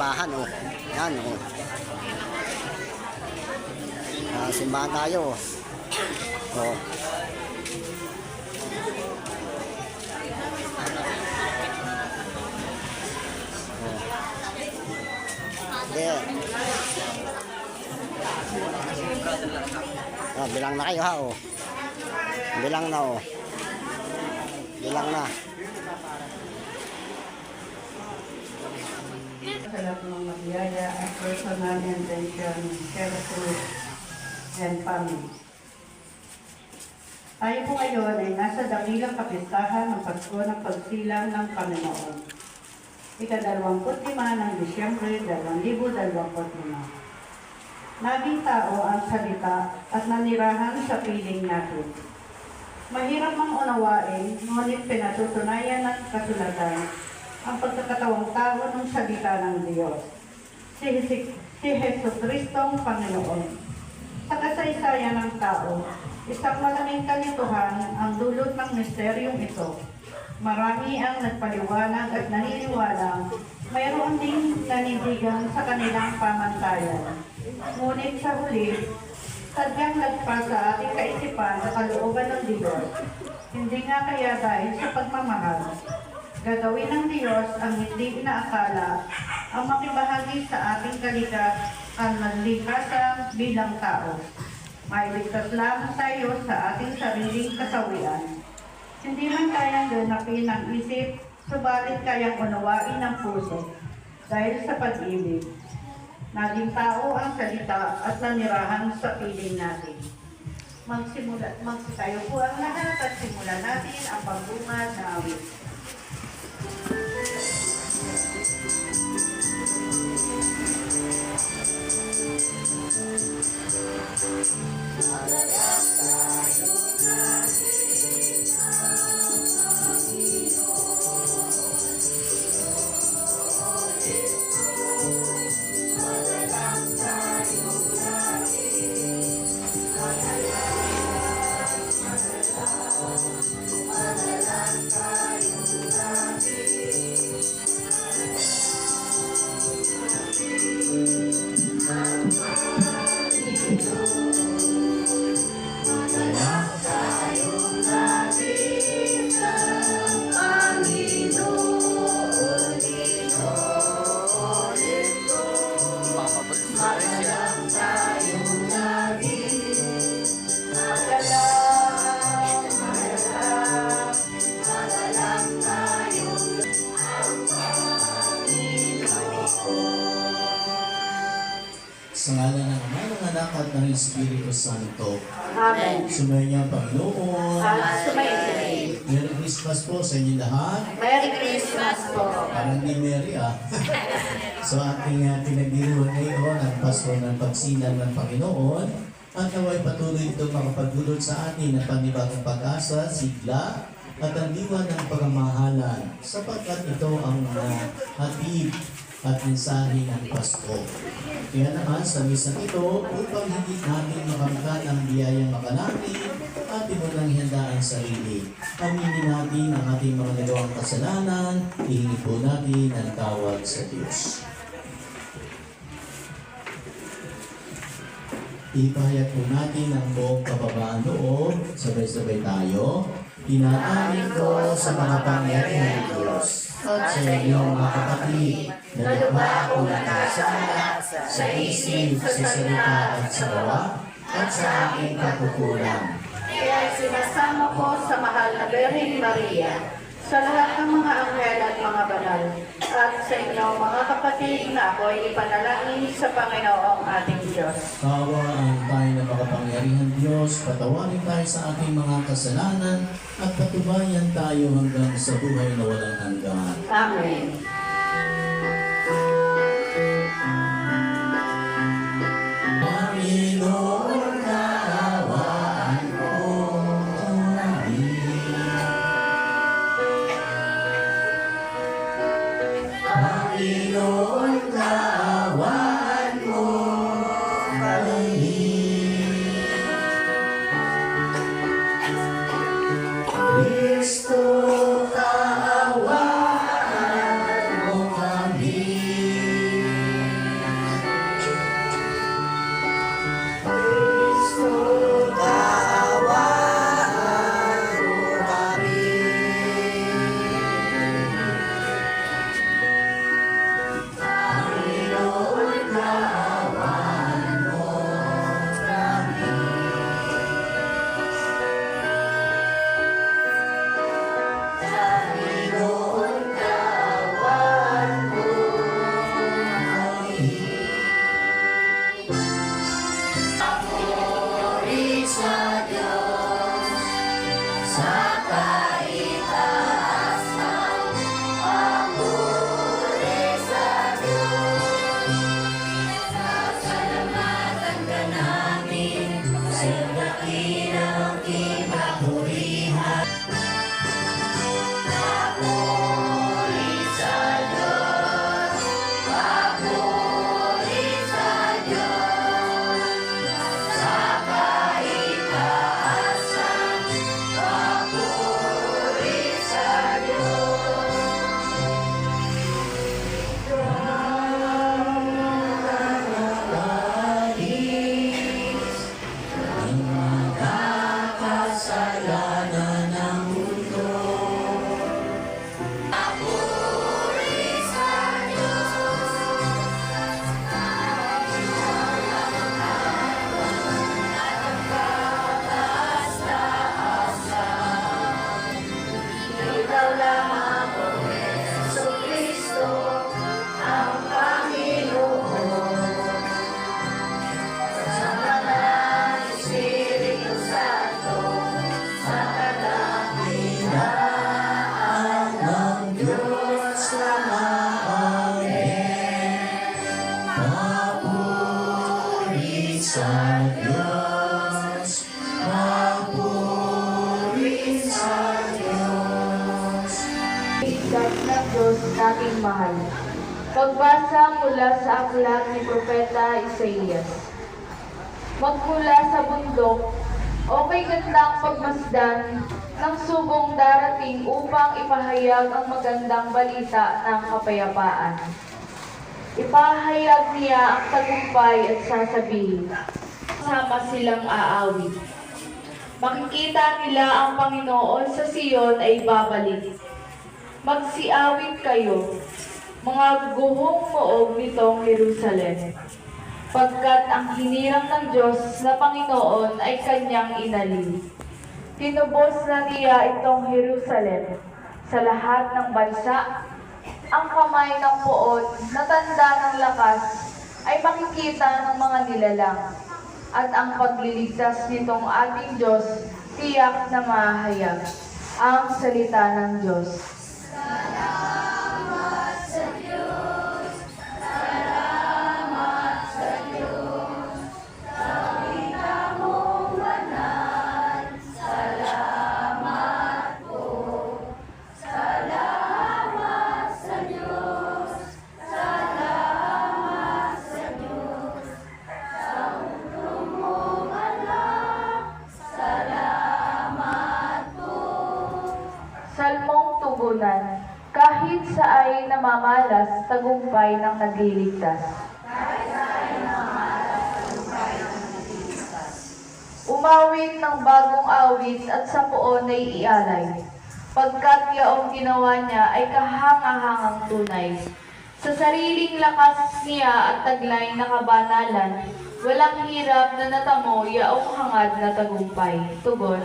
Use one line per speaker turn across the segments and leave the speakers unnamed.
simbahan, oh. Yan, oh. Simbahan tayo, oh. Yeah. Bilang na kayo ha, oh. Bilang na, oh. Bilang na.
Sa lahat ng magyaya at personal intention, careful and family. Tayo po ngayon ay nasa dakilang kapistahan ng Pasko ng Pagsilang ng Panginoon. Ika-25 ng Disyembre 2025. Naging tao ang salita at nanirahan sa piling natin. Mahirap mang unawain, ngunit pinatutunayan ng kasulatan ang pagkakatawang tao ng salita ng Diyos, si Jesucristong Panginoon. Sa kasaysayan ng tao, isang malaking kalituhan ang dulot ng misteryong ito. Marami ang nagpaliwanag at naniniwalang mayroon ding nanindigan sa kanilang pamantayan. Ngunit sa huli, sadyang nagpa sa ating kaisipan sa kalooban ng Diyos. Hindi nga kaya dahil sa pagmamahal, gagawin ng Diyos ang hindi inaakala ang makibahagi sa ating kalikasan bilang tao. Mailigtas lamang tayo sa ating sariling kasawian. Hindi man kayang ganapin ng isip, subalit kayang unawain ng puso dahil sa pag-ibig. Naging tao ang salita at nanirahan sa piling natin. Tayo po ang lahat at simulan natin ang pagbungad na awit.
Sa ngalan ng Ama, ng Anak at ng Espiritu Santo.
Amen.
Sumayin niya ang Panginoon.
Sumayin.
Merry Christmas po sa inyo lahat.
Merry Christmas po.
Parang di Merry So ating pinagdiruan ngayon ang Pasko ng Pagsilang ng Panginoon. At naway patuloy itong makapagdulot sa atin ng panibagong pag-asa, sigla, at ang diwa ng pagmamahalan, sapagkat ito ang hatid at mensahe ng Pasko. Kaya naman sa misang ito, upang higit natin makamtan ang biyayang makalangit at imunang handa ang sarili. Aminin natin ang ating mga nagawang kasalanan, ihingi po natin ang tawad sa Diyos. Ipahayag po natin ang buong kababaan loob, sabay-sabay tayo. Inaamin ko sa mga pangyarihan ng Diyos at sa inyong mga kapatid na lubha akong nakasala sa isip, sa salita at sa gawa at sa aking kakukulang.
Kaya sinasama ko sa mahal na Birheng Maria, sa lahat ng mga anghel at mga banal, at sa inyo mga kapatid na ako'y ipanalangin sa Panginoong ating Diyos.
Kawaan tayo ng makapangyarihan Diyos, patawarin tayo sa ating mga kasalanan at patubayan tayo hanggang sa buhay na walang hanggan.
Amen.
Panginoon, kaawaan mo kami. Panginoon, kaawaan mo kami. Kristo, kaawaan
ligtas ng Diyos nating mahal. Pagbasa mula sa aklat ni Propeta Isaías. Magmula sa bundok, okay gandang pagmasdan ng sugong darating upang ipahayag ang magandang balita ng kapayapaan. Ipahayag niya ang tagumpay at sasabihin, sama silang aawit. Makikita nila ang Panginoon sa Siyon ay babalik. Magsiawit kayo, mga guhong moog nitong Jerusalem, pagkat ang hinirang ng Diyos na Panginoon ay kanyang inalin. Tinubos na niya itong Jerusalem sa lahat ng bansa. Ang kamay ng poon na tanda ng lakas ay makikita ng mga nilalang, at ang pagliligtas nitong ating Diyos tiyak na mahayag. Ang salita ng Diyos. Salmong tugunan, kahit sa ay namamalas, tagumpay ng nagliligtas. Umawit ng bagong awit at sa poon ay ialay, pagkat yaong ginawa niya ay kahangahangang tunay. Sa sariling lakas niya at taglay na kabanalan, walang hirap na natamo yaong hangad na tagumpay. Tugon.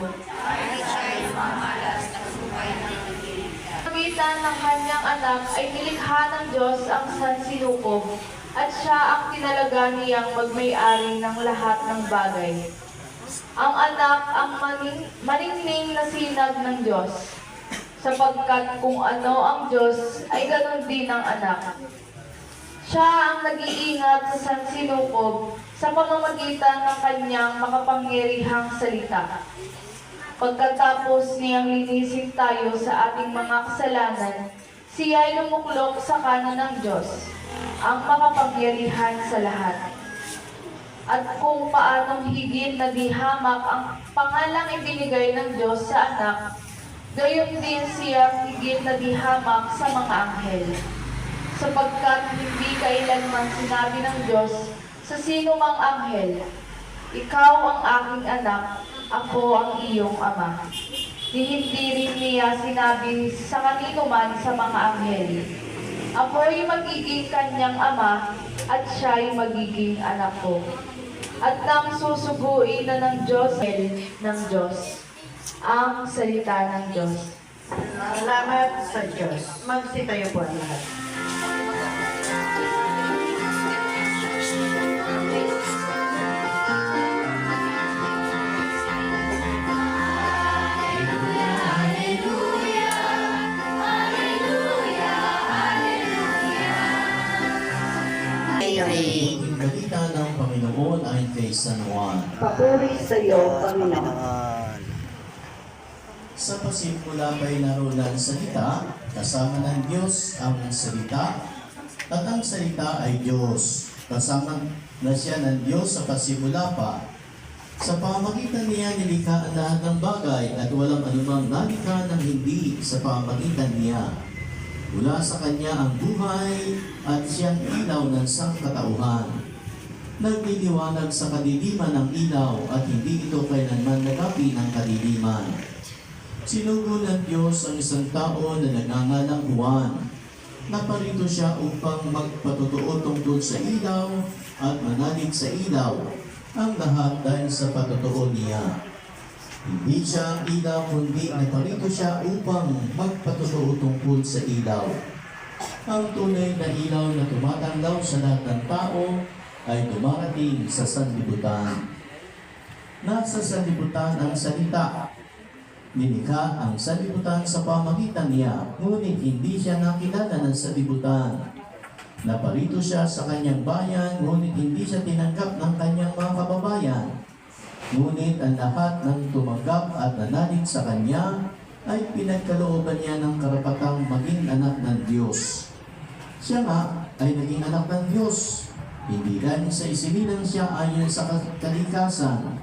Pagitan ng kanyang anak ay nilikha ng Diyos ang sansinukob, at siya ang tinalaga niyang magmay-ari ng lahat ng bagay. Ang anak ang maningning na sinag ng Diyos, sapagkat kung ano ang Diyos ay ganon din ang anak. Siya ang nag-iingat sa sansinukob sa pamamagitan ng kanyang makapangyarihang salita. Pagkatapos niyang linisin tayo sa ating mga kasalanan, siya ay lumuklok sa kanan ng Diyos, ang makapangyarihan sa lahat. At kung paanong higit na dihamak ang pangalang ibinigay ng Diyos sa anak, gayon din siya higit na dihamak sa mga anghel. Sapagkat hindi kailanman sinabi ng Diyos sa sino mang anghel, ikaw ang aking anak, ako ang iyong ama. Hindi rin niya sinabi sa kanino man sa mga anghel, ako'y magiging kanyang ama at siya'y magiging anak ko. At nang susuguin na ng Diyos, ang salita ng Diyos.
Salamat sa Diyos. Magsitayo po ang lahat.
Ang balita ng Panginoon ay kay San Juan.
Papuri sa iyo, Panginoon.
Panginoon.
Sa pasimula pa'y naroon ang salita, kasama ng Diyos ang salita, at ang salita ay Diyos. Kasama na siya ng Diyos sa pasimula pa. Sa pamagitan niya nilikha ang lahat ng bagay at walang anumang nalikha ng hindi sa pamagitan niya. Mula sa kanya ang buhay at siyang ilaw ng sangkatauhan. Nagliliwanag sa kadiliman ng ilaw at hindi ito kailanman nagapi ng kadiliman. Sinugo ng Diyos ang isang tao na nagngangalang Juan. Naparito siya upang magpatotoo tungkol sa ilaw at manalig sa ilaw, ang lahat dahil sa patotoo niya. Hindi siya ang ilaw, kundi naparito siya upang magpatotoo tungkol sa ilaw. Ang tunay na ilaw na tumatanglaw sa lahat ng tao ay dumarating sa sanlibutan. Nasa sanlibutan ang salita. Nilikha ang sanlibutan sa pamagitan niya, ngunit hindi siya nakilala ng sanlibutan. Naparito siya sa kanyang bayan, ngunit hindi siya tinanggap ng kanyang mga kababayan. Ngunit ang lahat ng tumanggap at nanalig sa kanya ay pinagkalooban niya ng karapatang maging anak ng Diyos. Siya nga ay naging anak ng Diyos, hindi lang sa isinilang siya ayon sa kalikasan,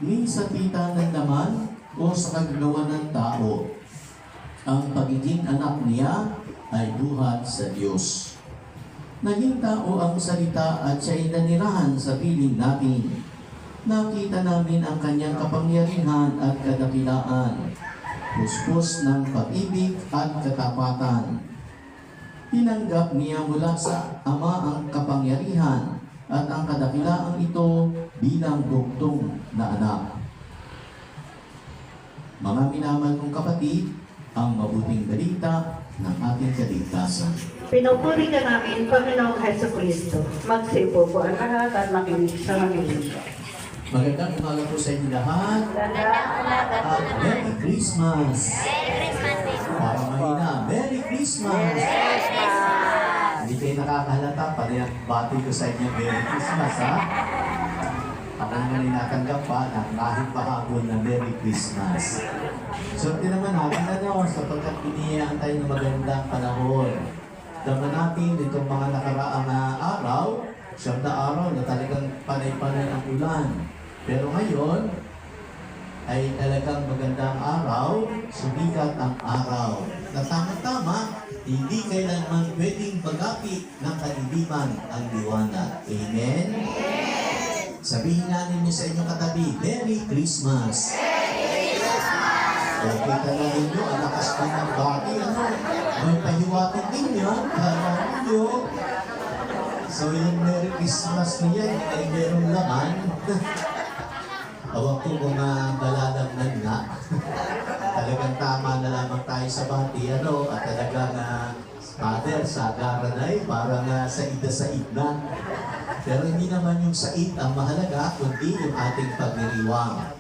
ni sa pita ng laman o sa kagagawa ng tao. Ang pagiging anak niya ay buhat sa Diyos. Naging tao ang salita at siya'y nanirahan sa piling natin. Nakita namin ang kanyang kapangyarihan at kadakilaan, puspos ng pag-ibig at katapatan. Tinanggap niya mula sa Ama ang kapangyarihan at ang kadakilaan ito bilang bugtong na anak. Mga minamahal kong kapatid, ang mabuting balita ng ating kaligtasan.
Pinupuri ka namin, Panginoong Heso Kristo. Magsipo po ang lahat at makinig sa makinig.
Magandang umaga po sa inyo lahat. At Merry Christmas! Para mahina, Merry Christmas! Hindi kayo nakakahalata, panayang bati ko sa inyo, Merry Christmas, ha? Ako naman ay natanggap pa ng kahit pahapon na Merry Christmas. So, naman natin sapagkat piniyayaan tayo ng magandang panahon. Daman natin itong mga nakaraang araw, 9 na araw na talagang panay-panay ang ulan. Pero ngayon, ay talagang magandang araw, sumikat ang araw. Na tama-tama, hindi kailanman pwedeng pag-api ng kadiliman ang liwanag. Amen? Sabihin natin niyo sa inyong katabi, Merry Christmas! Kung kita na ninyo, ang lakas ko ng bati, may pahiwatig din yan, kala ninyo. So yung Merry Christmas niya ay merong laman. Awag ko kung nalalagnan nga. Talagang tama na lamang tayo sa bati, at talagang Father, sa garanay, parang sa ida-said na. Pero hindi naman yung said ang mahalaga, kundi yung ating pagdiriwang.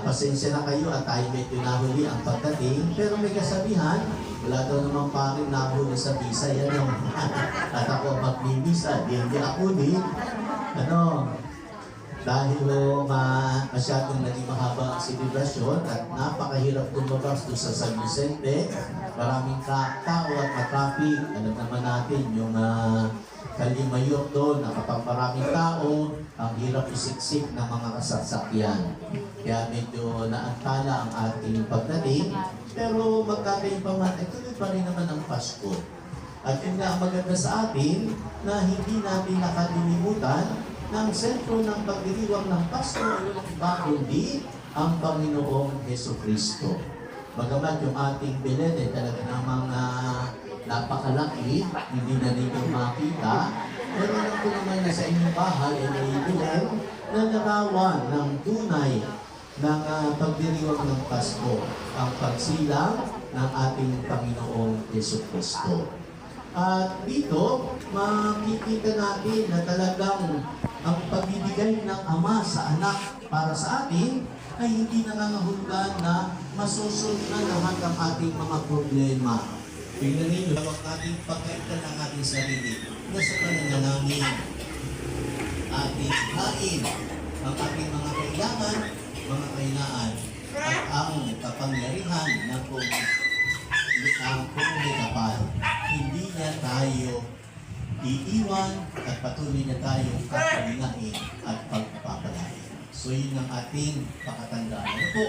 Pasensya na kayo at tayo medyo nahuli ang pagdating, pero may kasabihan, wala daw namang paring nahuli sa bisa, yan o. At ako magbibisa, hindi ako din. Dahil masyadong naging mahaba ang selebrasyon at napakahirap lumabas doon sa San Vicente, maraming tao at matraffic. Alam naman natin yung Kalimayok doon na kapag maraming tao, ang hirap isiksik ng mga kasasakyan. Kaya medyo naantala ang ating pagdating, pero magkakain pa man, tuloy pa rin naman ang Pasko. At yun nga ang maganda sa atin na hindi natin nakalimutan na ang sentro ng pagdiriwang ng Pasko ay walang iba kundi ang Panginoong Heso Kristo. Bagamat yung ating Belen ay talaga namang napakalaki, hindi na ninyo makita, pero alam ko naman na sa inyong bahay ay naibilan na larawan ng tunay ng pagdiriwang ng Pasko, ang pagsilang ng ating Panginoong Heso Kristo. At dito, makikita natin na talagang ang pagbibigay ng Ama sa anak para sa atin ay hindi nangangahulugan na masusunod na lahat ng ating mga problema. Tingnan ninyo, ang ating pagkaitan ng ating sarili, nasa pananalamin, ating kain, ang ating mga kailangan, mga kainaan, at ang kapangyarihan ng kung kapal. Hindi niya tayo iiwan at patuloy niya tayong kapalingain at pagpapalain. So yun ang ating pakatandaan. Ano po?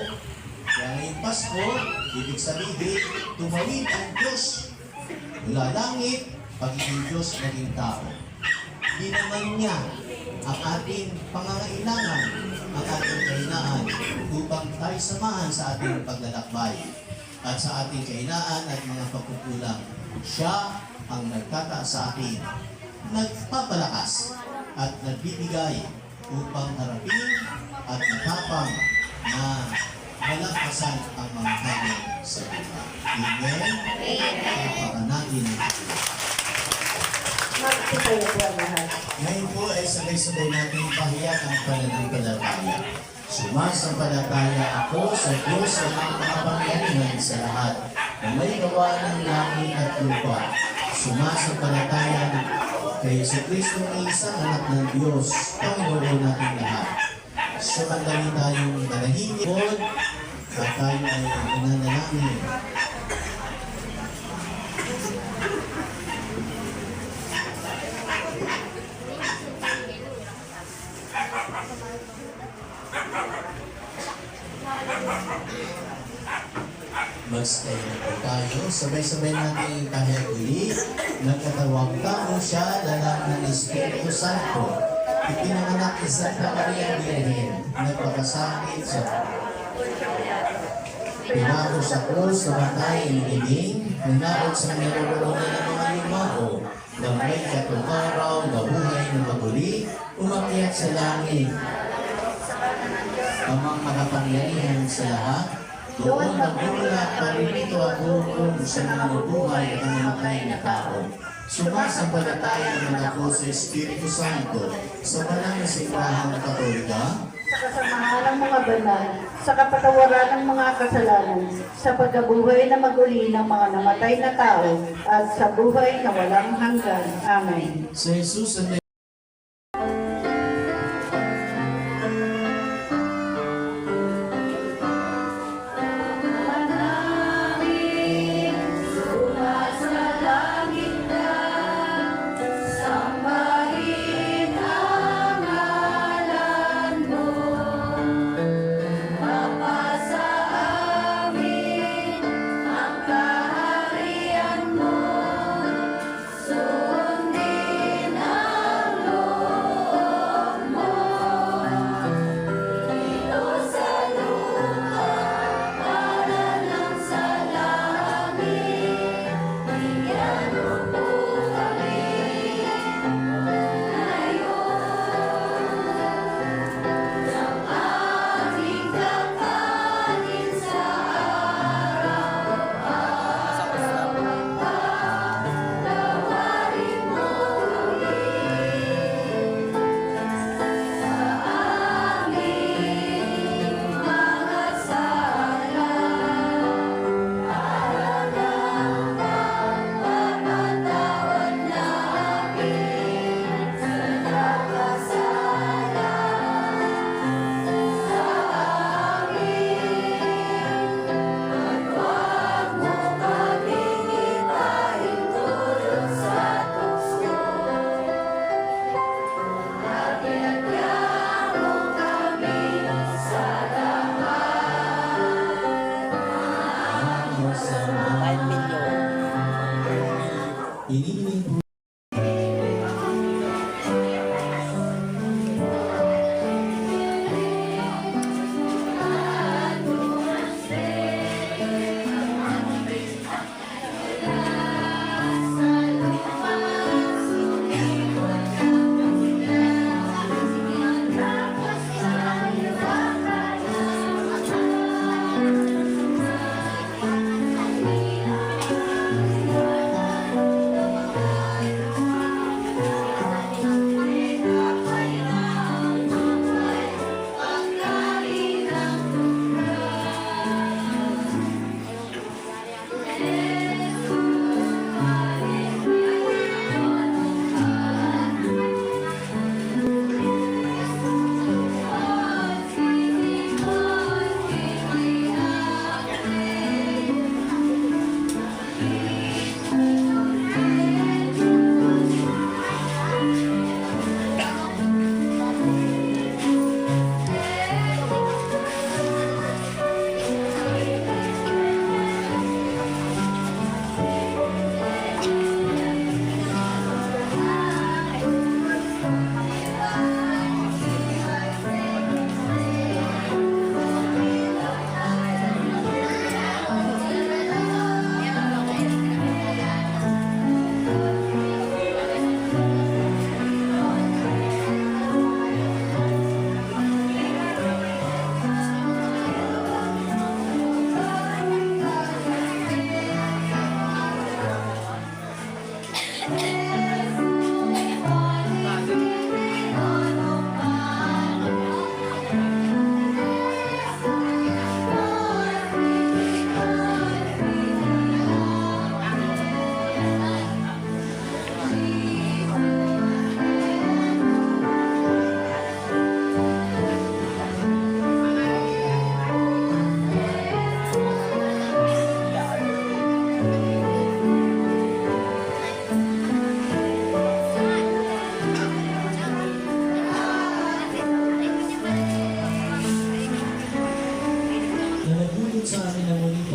Kaya ngayong Pasko, ibig sabihin, tumawid ang Diyos mula langit, pagiging Diyos naging tao. Ginaman niya ang ating pangangailangan, ang ating kahinaan, upang tayo samahan sa ating paglalakbay at sa ating kahinaan at mga pagkukulang. Siya ang nagtataas sa atin, nagpapalakas at nagbibigay upang harapin at matapang na malakasan ang mga hamon sa buhay. Amen? Tapakan natin ang Diyos.
Magsipayo po ang lahat.
Ngayon po ay sabay-sabay natin pahiyak ang pananampalataya. Sumasampalataya ako sa Diyos na makapangyarihan sa lahat na may gawa ng langit at lupa. Sumasampalataya kay Jesucristo na isang anak ng Diyos, Panginoon natin lahat. Sumandali tayong manahimik. at tayo ay mananalangin. Magstay na po tayo. Sabay-sabay natin kahit uli. Nagkatawang tao siya, lalaki ng Espiritu Santo. Ipinanganak ni Santa Maria Virgen. Nagpakasakit sa pinako sa krus, namatay inibing, nanaot sa niroroonan ng mga yumao, na may katong araw, nabuhay ng maguli, umakyat sa langit. Ang mga makapangyarihan sa lahat, doon nagulat pa rin ito ako kung sa nabubuhay at namatay na tao. Sumasampalataya naman ako sa Espiritu Santo, sa banal na simbahan katolika,
sa kasamahan ng mga banal, sa kapatawaran ng mga kasalanan, sa pagkabuhay na maguli ng mga namatay na tao, at sa buhay na walang hanggan. Amen.
sa Jesus ang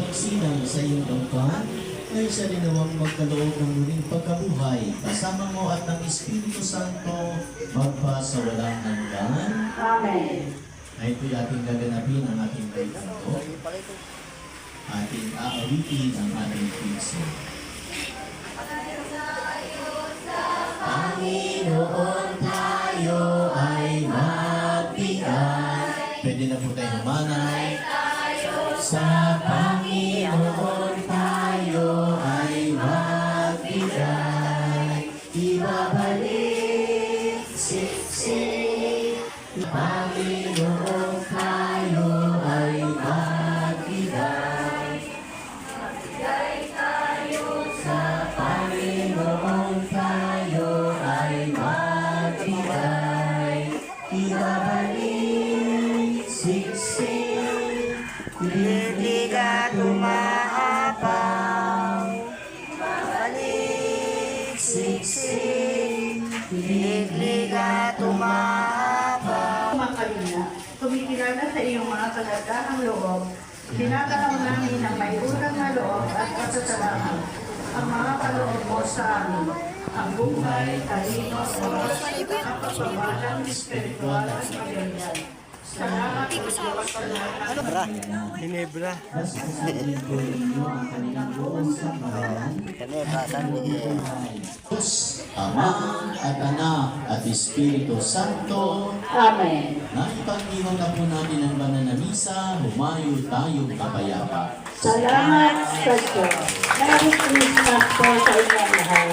pagsilang sa iyong angkan, ay siya rin nawang magkaloob ng muling pagkabuhay, kasama mo at ng Espiritu Santo, magpa sa walang hanggan.
Amen.
Ay ito'y ating gaganapin ang ating may kanto. Ating aawitin ang ating piso. Panginoon, tayo ay magbigay. Pwede na po tayo humanay. Sa Panginoon tayo ay magbigay. Ibabalik, siksik. Panginoon tayo ay magbigay. Magbigay tayo sa Panginoon tayo ay magbigay. Ibabalik, siksik. Ligliga tumahabang. Ibabalik, siksik. Ligliga tumahabang.
Mga kalina, kumikilala sa iyong mga kagandaang loob, tinatanaw namin ng may utang na loob at kasasalamat ang mga kaloob mo sa amin, ang buhay, talino, oras, ang pagbabalang espiritual at material. Salamat po sa pagpapalaman.
Hinebra.
Sasabihin ko inyo ang kanilang buong sambahayan.
Hinebra, San Miguel.
Diyos, Ama at Anak at Espiritu Santo,
Amen.
na ipag-iwan na po natin ang banal na misa, humayo tayong kapayapa.
Salamat sa Diyos. Merry Christmas po sa inyong lahat.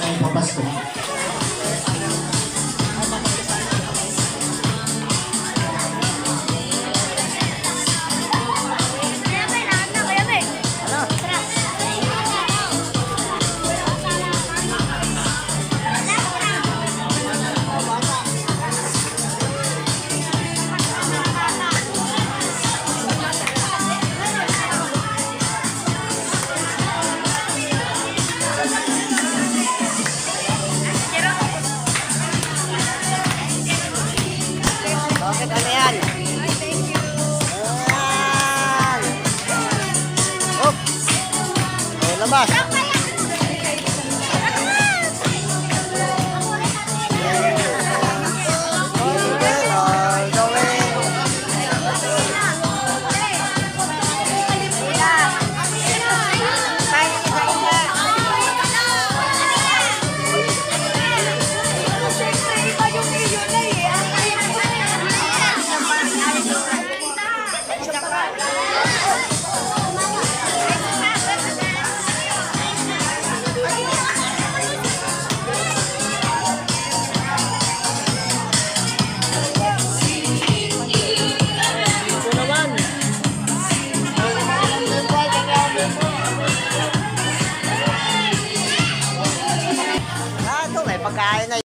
Ay, papasko.
Bakit ano yan? Ayan. Hop. Oh, labas. All the way. May pagkain na